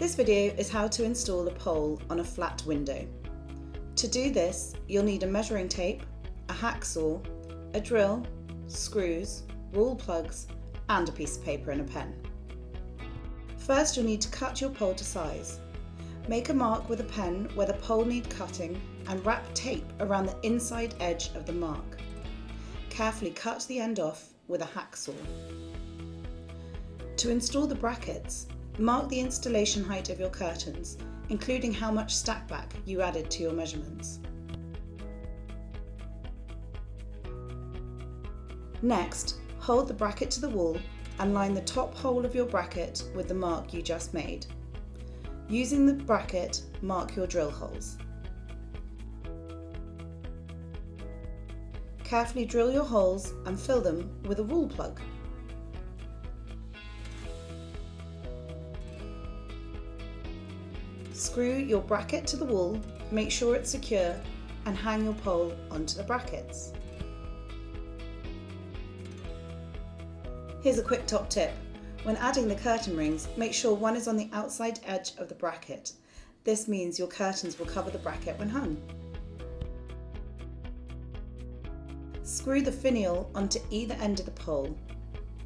This video is how to install a pole on a flat window. To do this, you'll need a measuring tape, a hacksaw, a drill, screws, rawl plugs, and a piece of paper and a pen. First, you'll need to cut your pole to size. Make a mark with a pen where the pole needs cutting and wrap tape around the inside edge of the mark. Carefully cut the end off with a hacksaw. To install the brackets, mark the installation height of your curtains, including how much stack back you added to your measurements. Next, hold the bracket to the wall and line the top hole of your bracket with the mark you just made. Using the bracket, mark your drill holes. Carefully drill your holes and fill them with a rawl plug. Screw your bracket to the wall, make sure it's secure, and hang your pole onto the brackets. Here's a quick top tip. When adding the curtain rings, make sure one is on the outside edge of the bracket. This means your curtains will cover the bracket when hung. Screw the finial onto either end of the pole.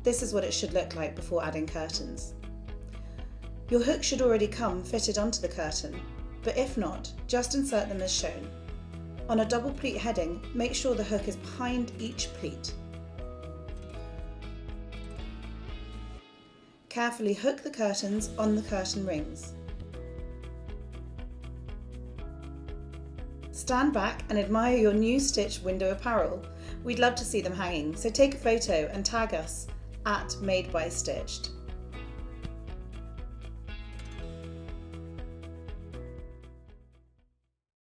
This is what it should look like before adding curtains. Your hook should already come fitted onto the curtain, but if not, just insert them as shown. On a double pleat heading, make sure the hook is behind each pleat. Carefully hook the curtains on the curtain rings. Stand back and admire your new stitched window apparel. We'd love to see them hanging, so take a photo and tag us @MadeByStitched.